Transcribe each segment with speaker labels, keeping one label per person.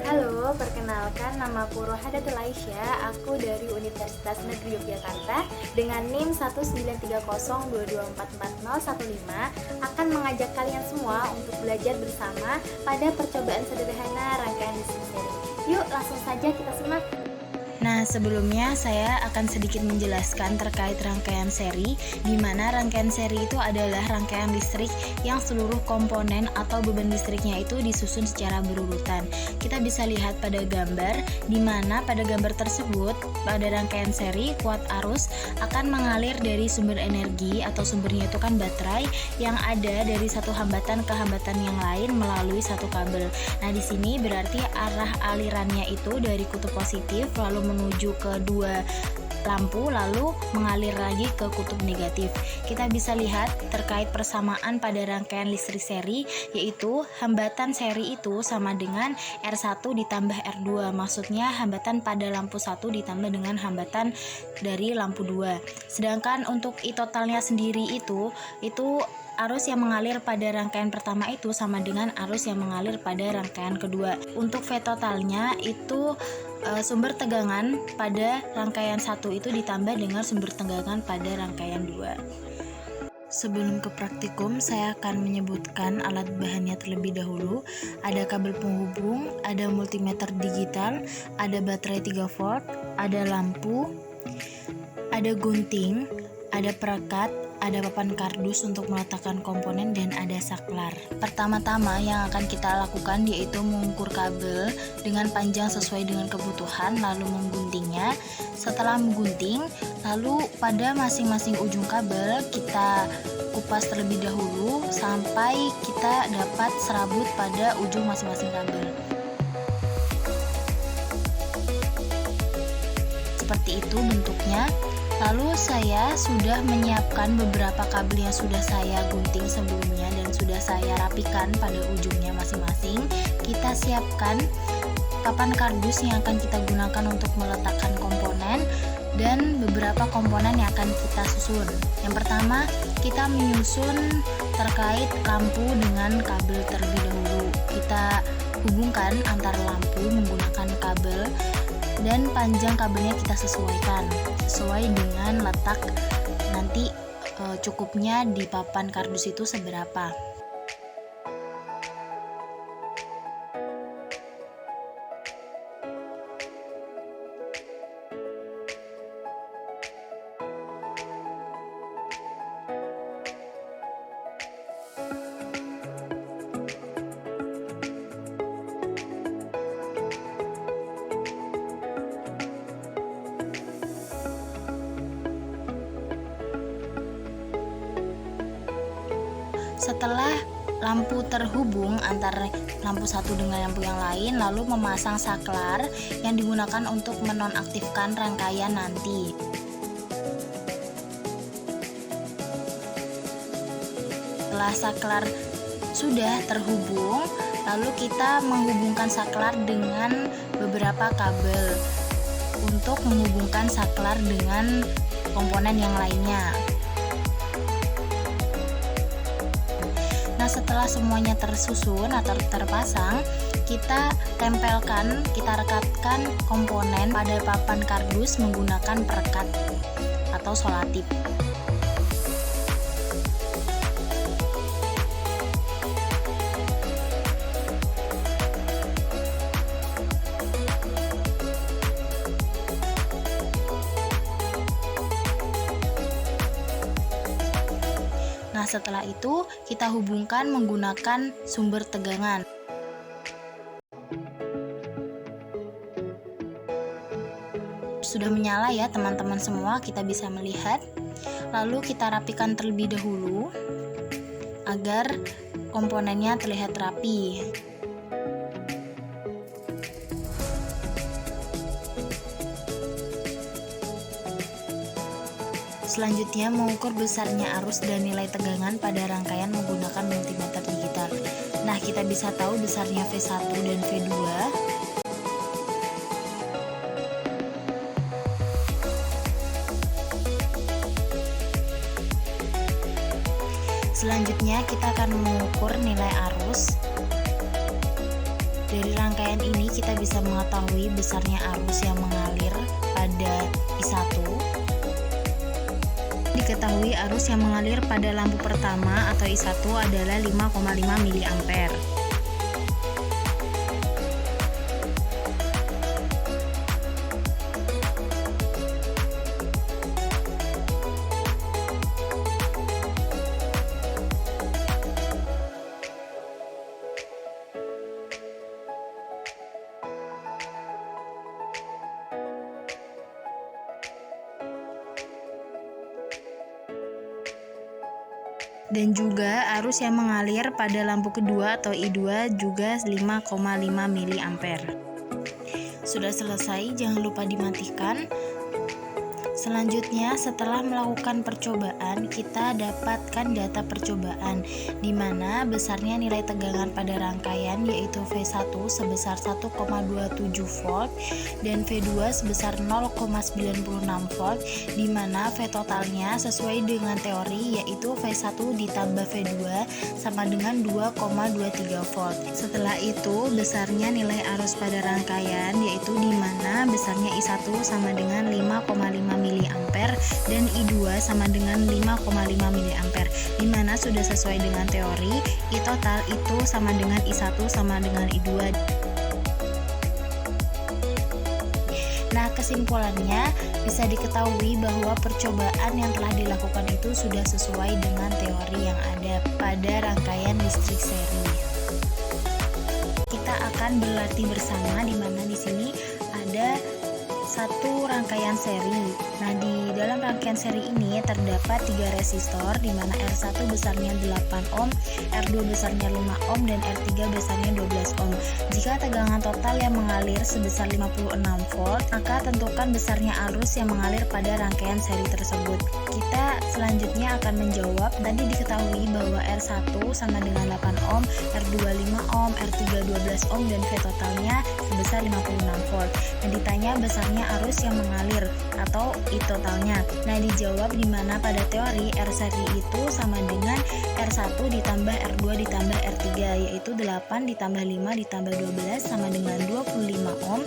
Speaker 1: Halo, perkenalkan namaku Rohadatul Aisyah. Aku dari Universitas Negeri Yogyakarta dengan NIM 19302244015 akan mengajak kalian semua untuk belajar bersama pada percobaan sederhana rangkaian listrik seri. Yuk, langsung saja kita simak.
Speaker 2: Nah, sebelumnya saya akan sedikit menjelaskan terkait rangkaian seri, di mana rangkaian seri itu adalah rangkaian listrik yang seluruh komponen atau beban listriknya itu disusun secara berurutan. Kita bisa lihat pada gambar, di mana pada gambar tersebut, pada rangkaian seri, kuat arus akan mengalir dari sumber energi atau sumbernya itu kan baterai yang ada dari satu hambatan ke hambatan yang lain melalui satu kabel. Nah, di sini berarti arah alirannya itu dari kutub positif lalu menuju ke dua lampu lalu mengalir lagi ke kutub negatif. Kita bisa lihat terkait persamaan pada rangkaian listrik seri, yaitu hambatan seri itu sama dengan R1 ditambah R2. Maksudnya hambatan pada lampu 1 ditambah dengan hambatan dari lampu 2. Sedangkan untuk I totalnya sendiri itu arus yang mengalir pada rangkaian pertama itu sama dengan arus yang mengalir pada rangkaian kedua. Untuk V totalnya itu sumber tegangan pada rangkaian 1 itu ditambah dengan sumber tegangan pada rangkaian 2. Sebelum ke praktikum, saya akan menyebutkan alat bahannya terlebih dahulu. Ada kabel penghubung, ada multimeter digital, ada baterai 3 volt, ada lampu, ada gunting, ada perekat, ada papan kardus untuk meletakkan komponen, dan ada saklar. Pertama-tama yang akan kita lakukan yaitu mengukur kabel dengan panjang sesuai dengan kebutuhan, lalu mengguntingnya. Setelah menggunting, lalu pada masing-masing ujung kabel kita kupas terlebih dahulu sampai kita dapat serabut pada ujung masing-masing kabel. Seperti itu bentuknya. Lalu saya sudah menyiapkan beberapa kabel yang sudah saya gunting sebelumnya dan sudah saya rapikan pada ujungnya masing-masing. Kita siapkan papan kardus yang akan kita gunakan untuk meletakkan komponen dan beberapa komponen yang akan kita susun. Yang pertama, kita menyusun terkait lampu dengan kabel terlebih dahulu. Kita hubungkan antara lampu menggunakan kabel dan panjang kabelnya kita sesuaikan sesuai dengan letak nanti cukupnya di papan kardus itu seberapa. Setelah lampu terhubung antara lampu satu dengan lampu yang lain, lalu memasang saklar yang digunakan untuk menonaktifkan rangkaian nanti. Setelah saklar sudah terhubung, lalu kita menghubungkan saklar dengan beberapa kabel untuk menghubungkan saklar dengan komponen yang lainnya. Nah, setelah semuanya tersusun atau terpasang, kita tempelkan, kita rekatkan komponen pada papan kardus menggunakan perekat atau solatip. Nah, setelah itu kita hubungkan menggunakan sumber tegangan. Sudah menyala ya teman-teman semua, kita bisa melihat. Lalu kita rapikan terlebih dahulu agar komponennya terlihat rapi. Selanjutnya, mengukur besarnya arus dan nilai tegangan pada rangkaian menggunakan multimeter digital. Nah, Nah, kita bisa tahu besarnya V1 dan V2. Selanjutnya kita akan mengukur nilai arus. Dari rangkaian ini kita bisa mengetahui besarnya arus yang mengalir pada I1. Diketahui arus yang mengalir pada lampu pertama atau I1 adalah 5,5 mA. Dan juga arus yang mengalir pada lampu kedua atau I2 juga 5,5 mA. Sudah selesai, jangan lupa dimatikan. Selanjutnya, setelah melakukan percobaan, kita dapatkan data percobaan di mana besarnya nilai tegangan pada rangkaian yaitu V1 sebesar 1,27 volt dan V2 sebesar 0,96 volt, di mana V totalnya sesuai dengan teori yaitu V1 ditambah V2 sama dengan 2,23 volt. Setelah itu, besarnya nilai arus pada rangkaian yaitu di mana besarnya I1 sama dengan 5,5 mA dan I2 sama dengan 5,5 mA, di mana sudah sesuai dengan teori I total itu sama dengan I1 sama dengan I2. Nah, kesimpulannya bisa diketahui bahwa percobaan yang telah dilakukan itu sudah sesuai dengan teori yang ada pada rangkaian listrik seri. Kita akan berlatih bersama, di mana di sini ada satu rangkaian seri. Nah, di dalam rangkaian seri ini terdapat 3 resistor, di mana R1 besarnya 8 ohm, R2 besarnya 5 ohm, dan R3 besarnya 12 ohm. Jika tegangan total yang mengalir sebesar 56 volt, maka tentukan besarnya arus yang mengalir pada rangkaian seri tersebut. Kita selanjutnya akan menjawab. Tadi diketahui bahwa R1 sama dengan 8 ohm, R2 5 ohm, R3 12 ohm, dan V totalnya sebesar 56 volt. Nah, ditanya besarnya arus yang mengalir atau I totalnya. Nah, dijawab di mana pada teori R seri itu sama dengan R1 ditambah R2 ditambah R3, yaitu 8 ditambah 5 ditambah 12 sama dengan 25 ohm.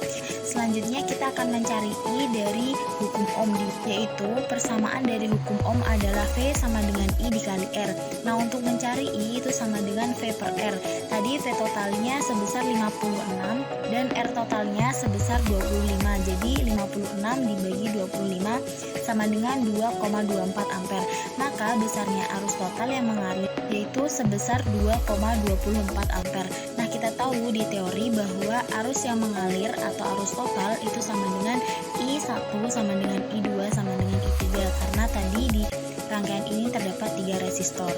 Speaker 2: Selanjutnya kita akan mencari I dari hukum ohm, yaitu persamaan dari hukum ohm adalah V sama dengan I dikali R. Nah, untuk mencari I itu sama dengan V per R. Tadi V totalnya sebesar 56 dan R totalnya sebesar 25. Jadi 56 dibagi 25 sama dengan 2,24 ampere. Maka besarnya arus total yang mengalir yaitu sebesar 2,24 ampere. Nah, kita tahu di teori bahwa arus yang mengalir atau arus total itu sama dengan I1 sama dengan I2 sama dengan I3, karena tadi di rangkaian ini terdapat 3 resistor.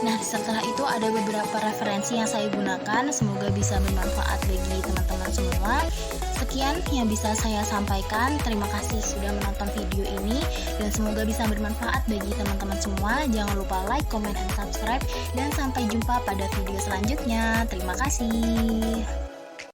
Speaker 2: Nah, setelah itu ada beberapa referensi yang saya gunakan, semoga bisa bermanfaat bagi teman-teman semua. Sekian yang bisa saya sampaikan. Terima kasih sudah menonton video ini dan semoga bisa bermanfaat bagi teman-teman semua. Jangan lupa like, comment, and subscribe, dan sampai jumpa pada video selanjutnya. Terima kasih.